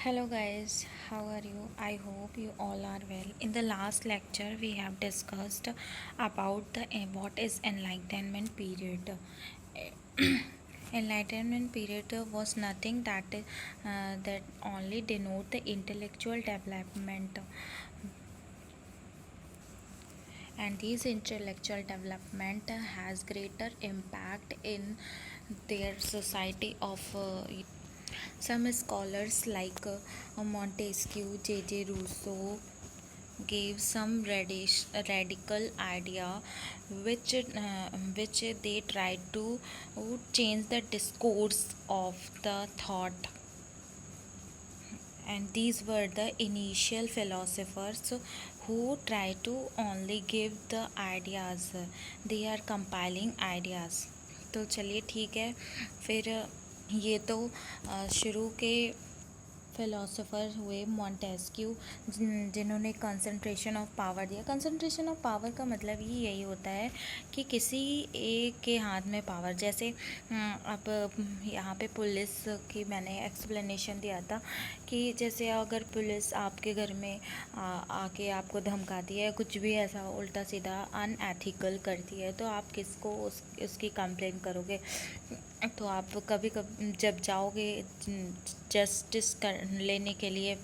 Hello guys, how are you? I hope you all are well. In the last lecture we have discussed about the what is enlightenment period. Enlightenment period was nothing that only denote the intellectual development, and this intellectual development has greater impact in their society of some scholars like Montesquieu, J.J. Rousseau gave some radical idea which they tried to change the discourse of the thought, and these were the initial philosophers who try to only give the ideas. They are compiling ideas. तो चलिए ठीक है, फिर ये तो शुरू के philosopher हुए मॉन्टेस्क्यू, जिन्होंने कंसंट्रेशन ऑफ पावर दिया। कंसंट्रेशन ऑफ पावर का मतलब ही यही होता है कि किसी एक के हाथ में पावर, जैसे अब यहाँ पे पुलिस की मैंने एक्सप्लेनेशन दिया था कि जैसे अगर पुलिस आपके घर में आके आपको धमकाती है, कुछ भी ऐसा उल्टा सीधा अनएथिकल करती है, तो आप किसको उसकी कंप्लेन करोगे? तो आप कभी कभी जब जाओगे जस्टिस लेने के लिए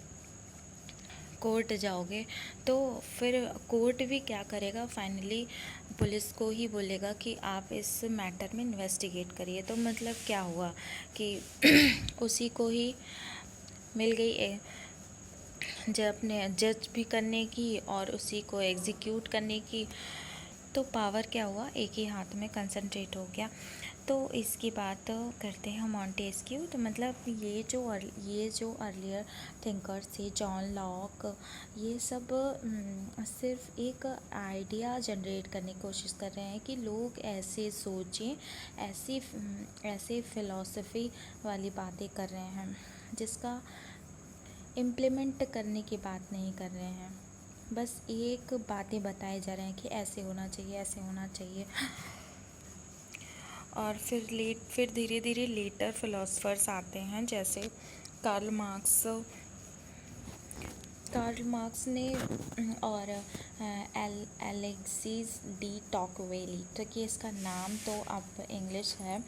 कोर्ट जाओगे, तो फिर कोर्ट भी क्या करेगा? फाइनली पुलिस को ही बोलेगा कि आप इस मैटर में इन्वेस्टिगेट करिए। तो मतलब क्या हुआ कि उसी को ही मिल गई जब ने जज भी करने की और उसी को एग्जीक्यूट करने की। तो पावर क्या हुआ? एक ही हाथ में कंसंट्रेट हो गया। तो इसकी बात करते हैं मॉन्टेस्क्यू। तो मतलब ये जो अर्लियर थिंकर्स थे, जॉन लॉक, ये सब सिर्फ एक आइडिया जनरेट करने की कोशिश कर रहे हैं कि लोग ऐसे सोचें, ऐसे फ़िलॉसफी वाली बातें कर रहे हैं, जिसका इम्प्लीमेंट करने की बात नहीं कर रहे हैं। बस एक बातें बताए जा रहे हैं कि ऐसे होना चाहिए, ऐसे होना चाहिए। और फिर धीरे धीरे लेटर फिलोसफर्स आते हैं, जैसे कार्ल मार्क्स ने और एलेक्सिस डी टॉकवेली। तो कि इसका नाम तो अब इंग्लिश है,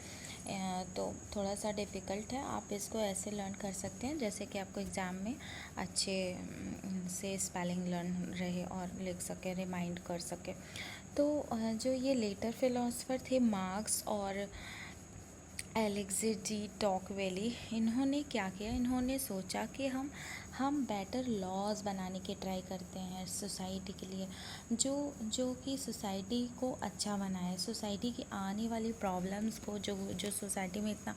तो थोड़ा सा डिफ़िकल्ट है। आप इसको ऐसे लर्न कर सकते हैं जैसे कि आपको एग्ज़ाम में अच्छे से स्पेलिंग लर्न रहे और लिख सके, रिमाइंड कर सके। तो जो ये लेटर फिलोसफर थे, मार्क्स और एलेक्सिस डी टॉकवेली, इन्होंने क्या किया? इन्होंने सोचा कि हम बेटर लॉज बनाने की ट्राई करते हैं सोसाइटी के लिए, जो कि सोसाइटी को अच्छा बनाए, सोसाइटी की आने वाली प्रॉब्लम्स को, जो सोसाइटी में इतना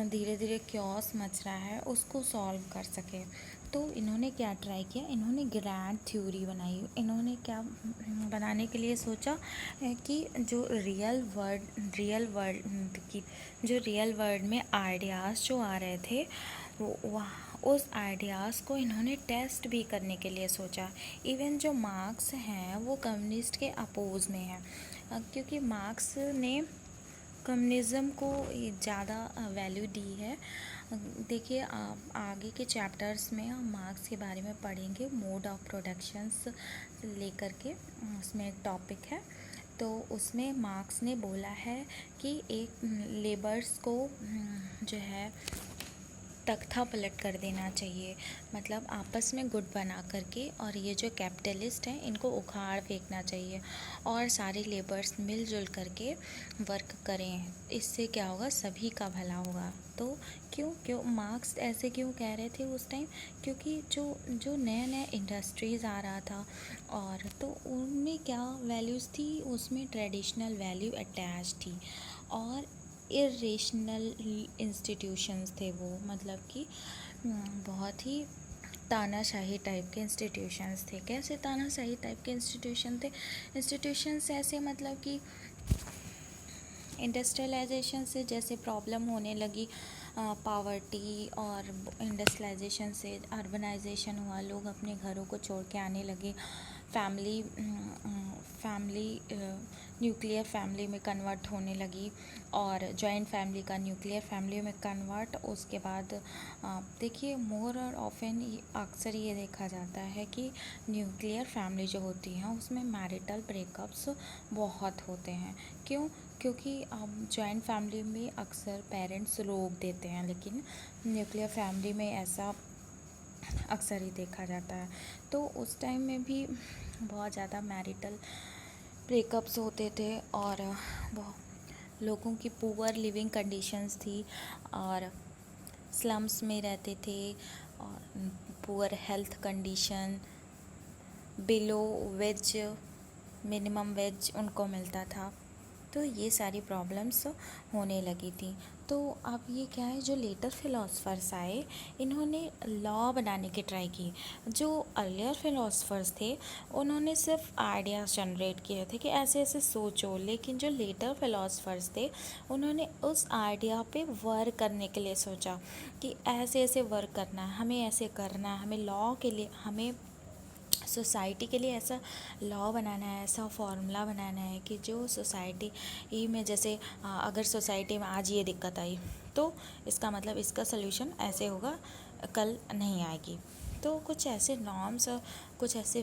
धीरे धीरे क्योस मच रहा है, उसको सॉल्व कर सके। तो इन्होंने क्या ट्राई किया? इन्होंने ग्रैंड थ्योरी बनाई। इन्होंने क्या बनाने के लिए सोचा कि जो रियल वर्ल्ड में आइडियाज़ जो आ रहे थे, उस आइडियाज़ को इन्होंने टेस्ट भी करने के लिए सोचा। इवन जो मार्क्स हैं वो कम्युनिस्ट के अपोज में हैं, क्योंकि मार्क्स ने कम्युनिज़्म को ज़्यादा वैल्यू दी है। देखिए, आगे के चैप्टर्स में हम मार्क्स के बारे में पढ़ेंगे, मोड ऑफ प्रोडक्शंस लेकर के उसमें एक टॉपिक है। तो उसमें मार्क्स ने बोला है कि एक लेबर्स को जो है तख्ता पलट कर देना चाहिए, मतलब आपस में गुट बना करके, और ये जो कैपिटलिस्ट हैं इनको उखाड़ फेंकना चाहिए और सारे लेबर्स मिलजुल करके वर्क करें। इससे क्या होगा? सभी का भला होगा। तो क्यों मार्क्स ऐसे क्यों कह रहे थे उस टाइम? क्योंकि जो नया नया इंडस्ट्रीज़ आ रहा था, और तो उनमें क्या वैल्यूज़ थी? उसमें ट्रेडिशनल वैल्यू अटैच थी और इरेशनल इंस्टीट्यूशंस थे वो, मतलब कि बहुत ही तानाशाही टाइप के इंस्टीट्यूशंस थे। कैसे तानाशाही टाइप के इंस्टीट्यूशंस ऐसे, मतलब कि इंडस्ट्रियलाइजेशन से जैसे प्रॉब्लम होने लगी, पावर्टी, और इंडस्ट्रियलाइजेशन से अर्बनाइजेशन हुआ, लोग अपने घरों को छोड़ के आने लगे, फैमिली फैमिली न्यूक्लियर फैमिली में कन्वर्ट होने लगी और जॉइंट फैमिली का न्यूक्लियर फैमिली में कन्वर्ट। उसके बाद देखिए मोर और ऑफन अक्सर ये देखा जाता है कि न्यूक्लियर फैमिली जो होती है उसमें मैरिटल ब्रेकअप्स बहुत होते हैं। क्यों? क्योंकि जॉइंट फैमिली में अक्सर पेरेंट्स रोक देते हैं, लेकिन न्यूक्लियर फैमिली में ऐसा अक्सर ही देखा जाता है। तो उस टाइम में भी बहुत ज़्यादा मैरिटल ब्रेकअप्स होते थे और बहुत लोगों की पुअर लिविंग कंडीशंस थी और स्लम्स में रहते थे और poor health condition, below wage minimum wage उनको मिलता था। तो ये सारी प्रॉब्लम्स होने लगी थी। तो अब ये क्या है, जो लेटर फिलोसफर्स आए इन्होंने लॉ बनाने की ट्राई की। जो अर्लियर फिलोसफर्स थे उन्होंने सिर्फ आइडियाज़ जनरेट किए थे कि ऐसे ऐसे सोचो, लेकिन जो लेटर फिलोसफर्स थे उन्होंने उस आइडिया पे वर्क करने के लिए सोचा कि ऐसे ऐसे वर्क करना है, हमें ऐसे करना है, हमें लॉ के लिए, हमें सोसाइटी के लिए ऐसा लॉ बनाना है, ऐसा फॉर्मूला बनाना है कि जो सोसाइटी में जैसे अगर सोसाइटी में आज ये दिक्कत आई तो इसका मतलब इसका सल्यूशन ऐसे होगा, कल नहीं आएगी। तो कुछ ऐसे नॉर्म्स, कुछ ऐसे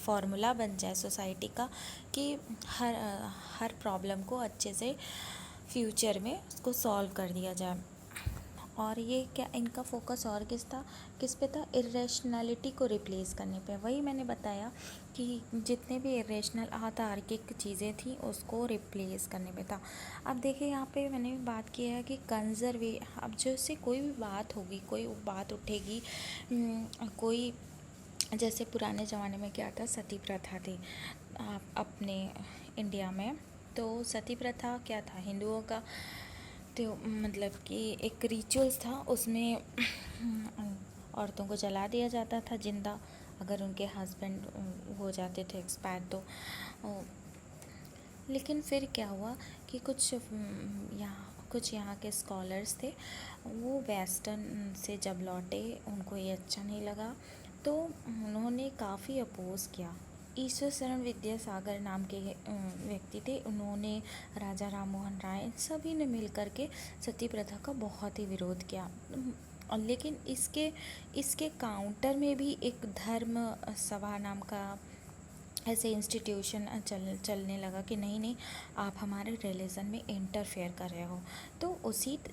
फॉर्मूला बन जाए सोसाइटी का कि हर प्रॉब्लम को अच्छे से फ्यूचर में उसको सॉल्व कर दिया जाए। और ये क्या, इनका फोकस और किस पे था? इरेशनैलिटी को रिप्लेस करने पे। वही मैंने बताया कि जितने भी इरेशनल अतार्किक चीज़ें थी उसको रिप्लेस करने पे था। अब देखिए यहाँ पे मैंने बात की है कि अब जैसे कोई भी बात होगी, कोई बात उठेगी, कोई जैसे पुराने ज़माने में क्या था, सती प्रथा थी अपने इंडिया में। तो सती प्रथा क्या था? हिंदुओं का तो मतलब कि एक रिचुअल्स था, उसमें औरतों को जला दिया जाता था जिंदा अगर उनके हस्बैंड हो जाते थे एक्सपायर तो। लेकिन फिर क्या हुआ कि कुछ यहाँ के स्कॉलर्स थे, वो वेस्टर्न से जब लौटे उनको ये अच्छा नहीं लगा, तो उन्होंने काफ़ी अपोज़ किया। ईश्वर शरण विद्यासागर नाम के व्यक्ति थे, उन्होंने राजा राम मोहन राय सभी ने मिल कर के सती प्रथा का बहुत ही विरोध किया। लेकिन इसके काउंटर में भी एक धर्म सभा नाम का ऐसे इंस्टीट्यूशन चलने लगा कि नहीं आप हमारे रिलीजन में इंटरफेयर कर रहे हो। तो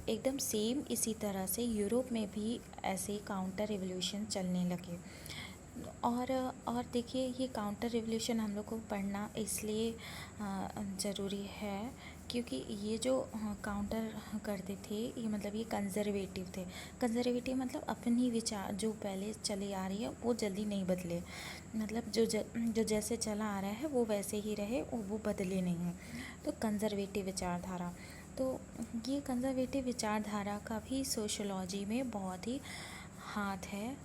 एकदम सेम इसी तरह से यूरोप में भी ऐसे काउंटर रिवॉल्यूशन चलने लगे। और देखिए ये काउंटर रिवॉल्यूशन हम लोग को पढ़ना इसलिए ज़रूरी है क्योंकि ये जो काउंटर करते थे ये मतलब ये कंजर्वेटिव थे। कंजर्वेटिव मतलब अपनी विचार जो पहले चली आ रही है वो जल्दी नहीं बदले, मतलब जो जैसे चला आ रहा है वो वैसे ही रहे, वो बदले नहीं है। तो कंजर्वेटिव विचारधारा, तो ये कंजर्वेटिव विचारधारा का भी सोशियोलॉजी में बहुत ही हाथ है।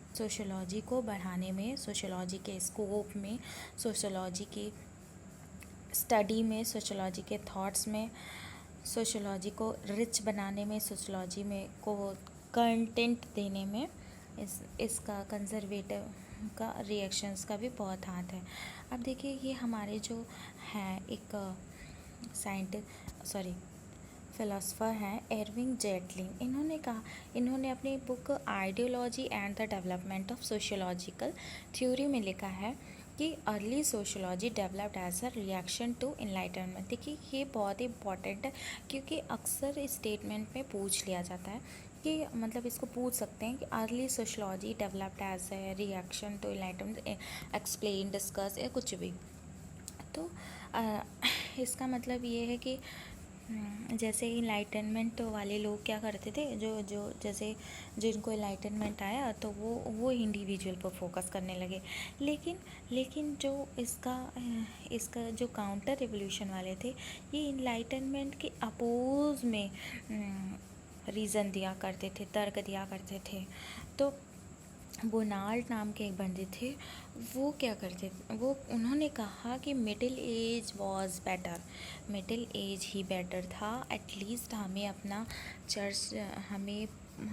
सोशियोलॉजी को बढ़ाने में, सोशियोलॉजी के स्कोप में, सोशियोलॉजी की स्टडी में, सोशियोलॉजी के थॉट्स में, सोशियोलॉजी को रिच बनाने में, सोशियोलॉजी में को कंटेंट देने में इसका कंजर्वेटिव का रिएक्शंस का भी बहुत हाथ है। अब देखिए ये हमारे जो हैं एक फिलोसफर हैं एरविंग जेटलिन, इन्होंने अपनी book ideology and the development of sociological theory में लिखा है कि early sociology developed as a reaction to enlightenment. देखिए ये बहुत ही इंपॉर्टेंट है क्योंकि अक्सर स्टेटमेंट में पूछ लिया जाता है कि मतलब इसको पूछ सकते हैं कि early sociology developed as a reaction to enlightenment, explain, discuss या कुछ भी। तो इसका मतलब ये है कि जैसे इनलाइटनमेंट वाले लोग क्या करते थे, जो जैसे जिनको इनलाइटनमेंट आया तो वो इंडिविजुअल पर फोकस करने लगे। लेकिन जो इसका जो काउंटर रिवॉल्यूशन वाले थे ये इनलाइटनमेंट के अपोज में रीज़न दिया करते थे, तर्क दिया करते थे। तो बोनाल्ड नाम के एक पंडित थे, वो क्या करते वो उन्होंने कहा कि middle age was better, middle age ही बेटर था। एटलीस्ट हमें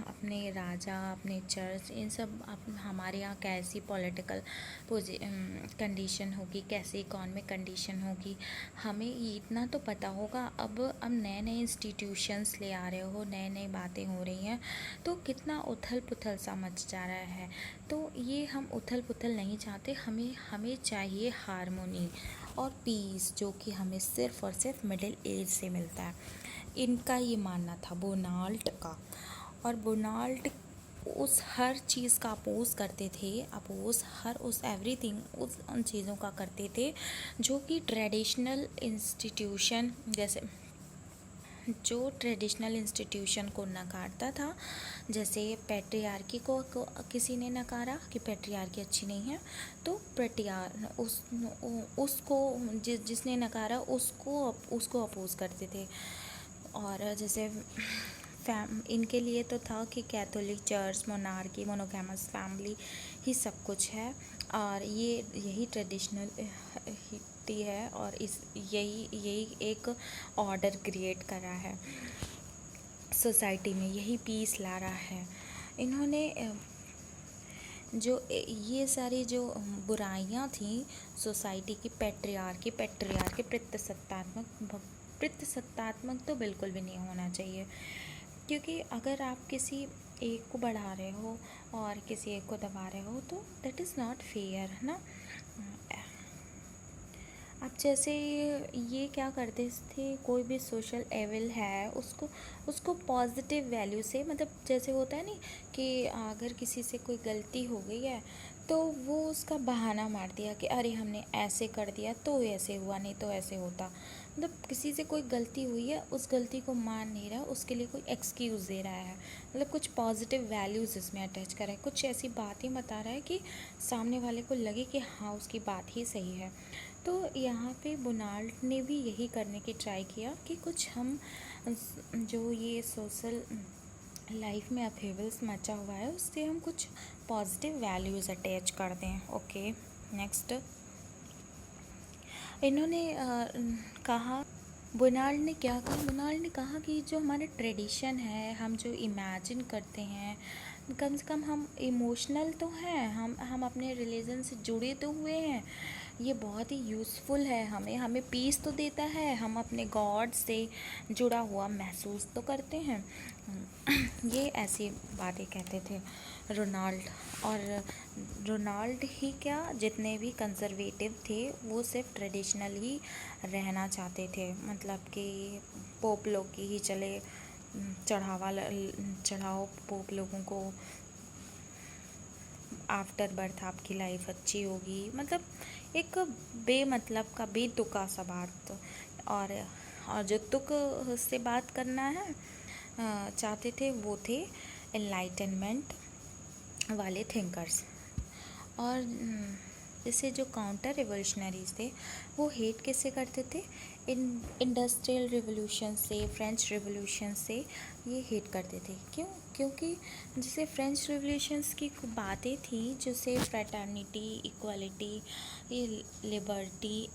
अपने राजा, अपने चर्च, इन सब हमारे यहाँ कैसी पॉलिटिकल कंडीशन होगी, कैसी इकोनॉमिक कंडीशन होगी, हमें इतना तो पता होगा। अब नए नए इंस्टीट्यूशंस ले आ रहे हो, नए नई बातें हो रही हैं, तो कितना उथल पुथल सा मच जा रहा है। तो ये हम उथल पुथल नहीं चाहते, हमें चाहिए हारमोनी और पीस, जो कि हमें सिर्फ़ और सिर्फ मिडिल एज से मिलता है। इनका ये मानना था बोनाल्ट का। और बोनाल्ट उस हर चीज़ का अपोज करते थे, हर उस एवरीथिंग उस उन चीज़ों का करते थे जो कि ट्रेडिशनल इंस्टीट्यूशन, जैसे जो ट्रेडिशनल इंस्टीट्यूशन को नकारता था। जैसे पैट्रियार्की को किसी ने नकारा कि पैट्रियार्की अच्छी नहीं है, तो उसको जिसने नकारा उसको अपोज करते थे। और जैसे इनके लिए तो था कि Catholic church, monarchy, monogamous family ही सब कुछ है, और यही ट्रेडिशनल है, और यही एक ऑर्डर क्रिएट करा है सोसाइटी में, यही पीस ला रहा है। इन्होंने जो ये सारी जो बुराइयां थी सोसाइटी की, पैट्रियार्की पितृसत्तात्मक तो बिल्कुल भी नहीं होना चाहिए, क्योंकि अगर आप किसी एक को बढ़ा रहे हो और किसी एक को दबा रहे हो, तो दैट इज़ नॉट फेयर, है ना। अब जैसे ये क्या करते थे, कोई भी सोशल एविल है उसको पॉजिटिव वैल्यू से, मतलब जैसे होता है नहीं कि अगर किसी से कोई गलती हो गई है तो वो उसका बहाना मार दिया कि अरे हमने ऐसे कर दिया तो ऐसे हुआ, नहीं तो ऐसे होता। मतलब किसी से कोई गलती हुई है, उस गलती को मान नहीं रहा, उसके लिए कोई एक्सक्यूज़ दे रहा है, मतलब कुछ पॉजिटिव वैल्यूज़ इसमें अटैच कर रहा है, कुछ ऐसी बातें बता रहा है कि सामने वाले को लगे कि हाँ उसकी बात ही सही है। तो यहाँ पे बोनाल्ट ने भी यही करने की ट्राई किया कि कुछ हम जो ये सोशल लाइफ में अपहेवल्स मचा हुआ है उससे हम कुछ पॉजिटिव वैल्यूज़ अटैच कर दें। ओके, नेक्स्ट इन्होंने कहा, बोनाल्ट ने क्या कहा, बोनाल्ट ने कहा कि जो हमारे ट्रेडिशन है, हम जो इमेजिन करते हैं, कम से कम हम इमोशनल तो हैं, हम अपने रिलीजन से जुड़े तो हुए हैं, ये बहुत ही यूज़फुल है, हमें पीस तो देता है, हम अपने गॉड से जुड़ा हुआ महसूस तो करते हैं। ये ऐसी बातें कहते थे रोनाल्ड। और रोनाल्ड ही क्या, जितने भी कंजर्वेटिव थे वो सिर्फ ट्रेडिशनल ही रहना चाहते थे, मतलब कि पोप लोग की ही चले, चढ़ाओ पोप लोगों को, आफ्टर बर्थ आपकी लाइफ अच्छी होगी, मतलब एक बेमतलब का बेतुका सा बात। और जो तुक से बात करना है चाहते थे वो थे एनलाइटनमेंट वाले थिंकर्स। और जैसे जो काउंटर रिवोल्यूशनरीज थे वो हेट किससे करते थे, इंडस्ट्रियल रिवोल्यूशन से, फ्रेंच रिवोल्यूशन से ये हेट करते थे। क्यों? क्योंकि जैसे फ्रेंच रिवोल्यूशंस की बातें थी, जैसे फ्रेटर्निटी, इक्वालिटी, ये लिबर्टी,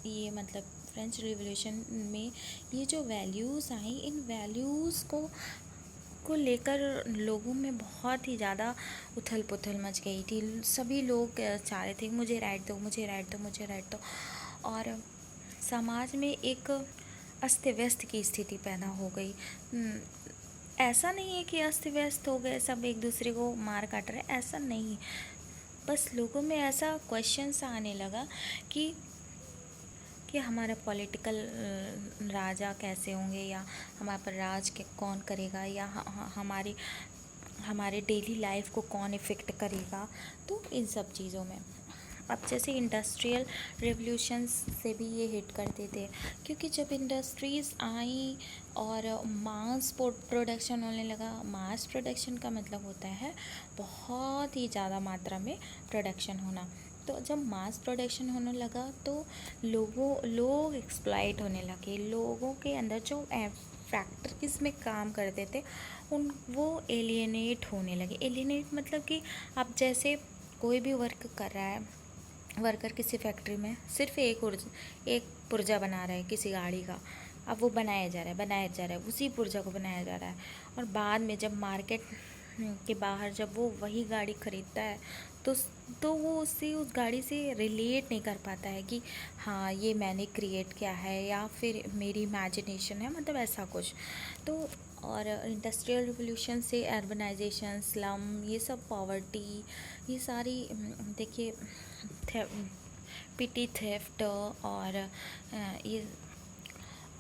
ये मतलब फ्रेंच रिवोल्यूशन में ये जो वैल्यूज़ आई, इन वैल्यूज़ को लेकर लोगों में बहुत ही ज़्यादा उथल पुथल मच गई थी। सभी लोग चाह रहे थे मुझे राइट दो, मुझे राइट दो, मुझे राइट दो। और समाज में एक अस्त व्यस्त की स्थिति पैदा हो गई। ऐसा नहीं है कि अस्त व्यस्त हो गए, सब एक दूसरे को मार काट रहे, ऐसा नहीं, बस लोगों में ऐसा क्वेश्चन आने लगा कि हमारा पॉलिटिकल राजा कैसे होंगे, या हमारे पर राज के कौन करेगा, या हमारे डेली लाइफ को कौन इफ़ेक्ट करेगा। तो इन सब चीज़ों में अब जैसे इंडस्ट्रियल रेवोल्यूशंस से भी ये हिट करते थे, क्योंकि जब इंडस्ट्रीज़ आई और मास प्रोडक्शन होने लगा। मास प्रोडक्शन का मतलब होता है बहुत ही ज़्यादा मात्रा में प्रोडक्शन होना। तो जब मास प्रोडक्शन होने लगा तो लोग एक्सप्लॉइट होने लगे। लोगों के अंदर जो फैक्ट्रीज में काम करते थे वो एलियनेट होने लगे। एलियनेट मतलब कि अब जैसे कोई भी वर्क कर रहा है, वर्कर किसी फैक्ट्री में सिर्फ एक पुर्जा बना रहा है किसी गाड़ी का, अब वो बनाया जा रहा है, उसी पुर्जा को बनाया जा रहा है। और बाद में जब मार्केट के बाहर जब वो वही गाड़ी खरीदता है तो वो उससे उस गाड़ी से रिलेट नहीं कर पाता है कि हाँ ये मैंने क्रिएट किया है या फिर मेरी इमेजिनेशन है, मतलब ऐसा कुछ। तो और इंडस्ट्रियल रिवोल्यूशन से अर्बनाइजेशन, स्लम, ये सब पॉवर्टी, ये सारी देखिए पिटी थेफ्ट ये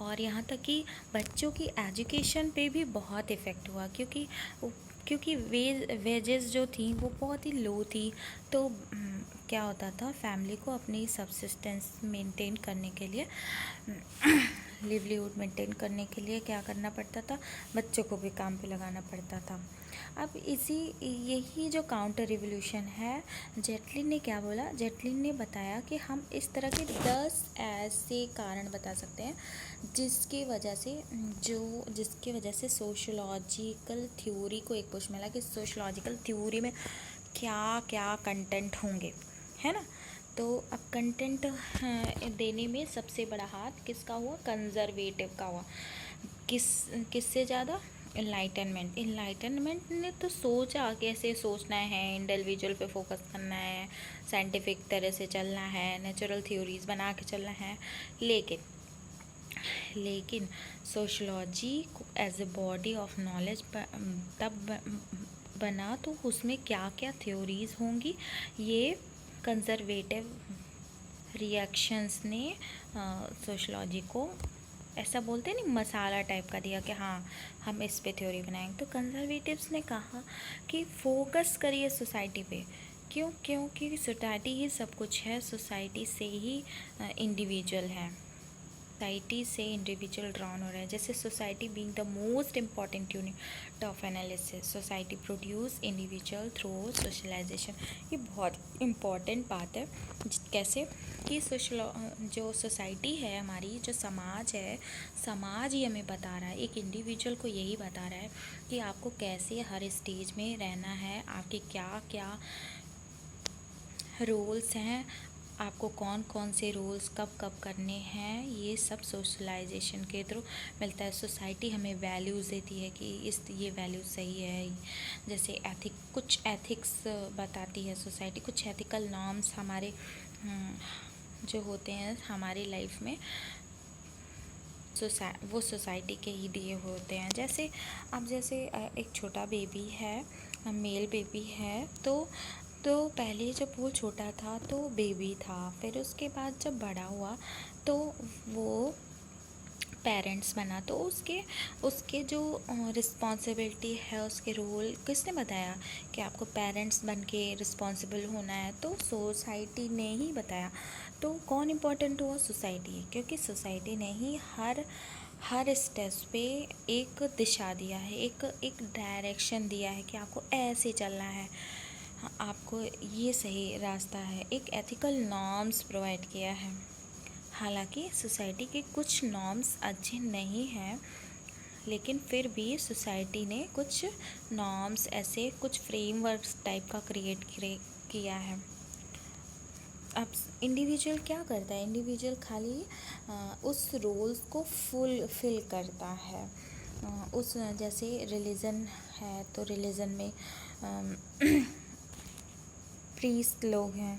और यहाँ तक कि बच्चों की एजुकेशन पे भी बहुत इफ़ेक्ट हुआ, क्योंकि वेजेस जो थी वो बहुत ही लो थी। तो क्या होता था, फैमिली को अपनी सब्सिस्टेंस मेंटेन करने के लिए लिवलीहुड मेंटेन करने के लिए क्या करना पड़ता था, बच्चों को भी काम पे लगाना पड़ता था। अब यही जो काउंटर रिवोल्यूशन है, जेटलिन ने क्या बोला, जेटलिन ने बताया कि हम इस तरह के 10 ऐसे कारण बता सकते हैं जिसकी वजह से सोशलॉजिकल थ्योरी को एक पुश मिला कि सोशलॉजिकल थ्योरी में क्या क्या कंटेंट होंगे, है ना। तो अब कंटेंट देने में सबसे बड़ा हाथ किसका हुआ, कंजर्वेटिव का हुआ। किससे ज़्यादा, इनलाइटनमेंट ने तो सोचा कैसे सोचना है, इंडिविजुअल पे फोकस करना है, साइंटिफिक तरह से चलना है, नेचुरल थ्योरीज बना के चलना है। लेकिन sociology as a body of knowledge तब बना तो उसमें क्या क्या थ्योरीज होंगी, ये कंजर्वेटिव रिएक्शंस ने सोशलॉजी को ऐसा बोलते नहीं मसाला टाइप का दिया कि हाँ हम इस पे थ्योरी बनाएंगे। तो कंजर्वेटिव्स ने कहा कि फोकस करिए सोसाइटी पे। क्योंकि सोसाइटी ही सब कुछ है, सोसाइटी से ही इंडिविजुअल है, सोसाइटी से इंडिविजुअल ड्रॉन हो रहा है। जैसे society being the most important unit of analysis, society produce individual through socialisation. ये बहुत इम्पॉर्टेंट बात है। कैसे कि जो सोसाइटी है हमारी, जो समाज है, समाज ही हमें बता रहा है, एक इंडिविजुअल को यही बता रहा है कि आपको कैसे हर स्टेज में रहना है, आपके क्या क्या रोल्स हैं, आपको कौन कौन से रोल्स कब कब करने हैं, ये सब सोशलाइजेशन के थ्रू मिलता है। सोसाइटी हमें वैल्यूज़ देती है कि ये वैल्यू सही है। जैसे कुछ एथिक्स बताती है सोसाइटी, कुछ एथिकल नॉर्म्स हमारे जो होते हैं हमारी लाइफ में, वो सोसाइटी के ही दिए होते हैं। जैसे एक छोटा बेबी है, मेल बेबी है, तो पहले जब वो छोटा था तो बेबी था, फिर उसके बाद जब बड़ा हुआ तो वो पेरेंट्स बना, तो उसके जो रिस्पॉन्सिबिलिटी है, उसके रोल किसने बताया कि आपको पेरेंट्स बन के रिस्पॉन्सिबल होना है, तो सोसाइटी ने ही बताया। तो कौन इम्पोर्टेंट हुआ, सोसाइटी, क्योंकि सोसाइटी ने ही हर स्टेज पे एक दिशा दिया है, एक डायरेक्शन दिया है कि आपको ऐसे चलना है, आपको ये सही रास्ता है, एक एथिकल नॉर्म्स प्रोवाइड किया है। हालांकि सोसाइटी के कुछ नॉर्म्स अच्छे नहीं हैं, लेकिन फिर भी सोसाइटी ने कुछ नॉर्म्स, ऐसे कुछ फ्रेमवर्क्स टाइप का क्रिएट किया है। अब इंडिविजुअल क्या करता है, इंडिविजुअल खाली उस रोल्स को फुलफिल करता है। उस जैसे रिलीजन है तो रिलीजन में प्रीस्ट लोग हैं,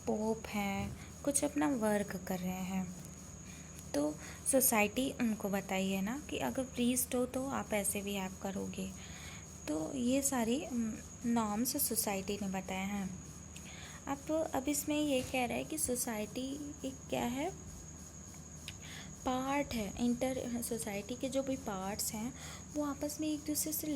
पोप हैं, कुछ अपना वर्क कर रहे हैं, तो सोसाइटी उनको बताई है ना कि अगर प्रीस्ट हो तो आप ऐसे भी आप करोगे। तो ये सारी नॉर्म्स सोसाइटी ने बताए हैं। अब इसमें ये कह रहा है कि सोसाइटी एक क्या है, पार्ट है। सोसाइटी के जो भी पार्ट्स हैं वो आपस में एक दूसरे से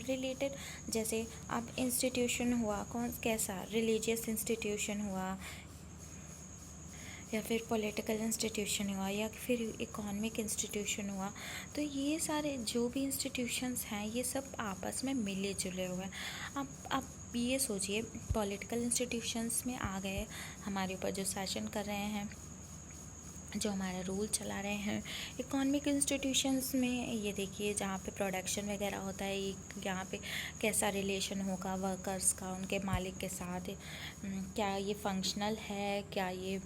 रिलेटेड। जैसे अब इंस्टीट्यूशन हुआ, कैसा रिलीजियस इंस्टीट्यूशन हुआ, या फिर पॉलिटिकल इंस्टीट्यूशन हुआ, या फिर इकोनॉमिक इंस्टीट्यूशन हुआ, तो ये सारे जो भी इंस्टीट्यूशंस हैं ये सब आपस में मिले जुले हुए हैं। अब ये सोचिए, पॉलिटिकल इंस्टीट्यूशंस में आ गए, हमारे ऊपर जो शासन कर रहे हैं, जो हमारा रूल चला रहे हैं। इकोनॉमिक इंस्टीट्यूशंस में ये देखिए, जहाँ पे प्रोडक्शन वगैरह होता है, यहाँ पे कैसा रिलेशन होगा वर्कर्स का उनके मालिक के साथ, क्या ये फंक्शनल है, क्या ये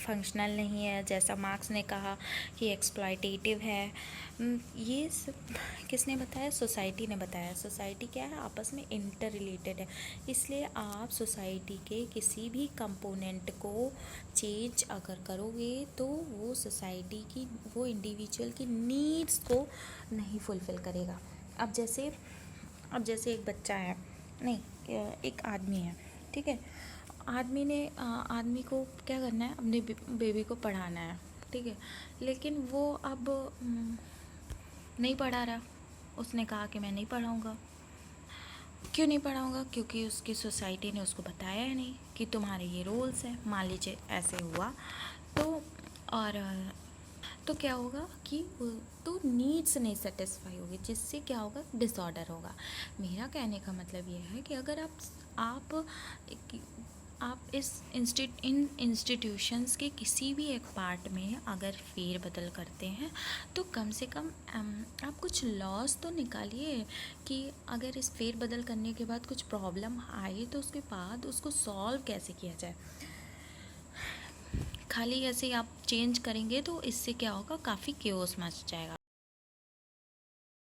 फंक्शनल नहीं है, जैसा मार्क्स ने कहा कि एक्सप्लॉयटेटिव है। ये सब किसने बताया? सोसाइटी ने बताया। सोसाइटी क्या है? आपस में इंटर रिलेटेड है। इसलिए आप सोसाइटी के किसी भी कंपोनेंट को चेंज अगर करोगे तो वो सोसाइटी की, वो इंडिविजुअल की नीड्स को नहीं फुलफ़िल करेगा। अब जैसे एक बच्चा है, नहीं, एक आदमी है, ठीक है। आदमी को क्या करना है? अपने बेबी को पढ़ाना है, ठीक है। लेकिन वो अब नहीं पढ़ा रहा। उसने कहा कि मैं नहीं पढ़ाऊँगा। क्यों नहीं पढ़ाऊँगा? क्योंकि उसकी सोसाइटी ने उसको बताया है नहीं कि तुम्हारे ये रूल्स हैं। मान लीजिए ऐसे हुआ तो, और तो क्या होगा कि तो नीड्स नहीं सेटिस्फाई होगी, जिससे क्या होगा? डिसऑर्डर होगा। मेरा कहने का मतलब ये है कि अगर आप इन इंस्टीट्यूशंस के किसी भी एक पार्ट में अगर फेरबदल करते हैं तो कम से कम आप कुछ लॉस तो निकालिए कि अगर इस फेरबदल करने के बाद कुछ प्रॉब्लम आए तो उसके बाद उसको सॉल्व कैसे किया जाए। खाली ऐसे ही आप चेंज करेंगे तो इससे क्या होगा? काफ़ी केओस मच जाएगा।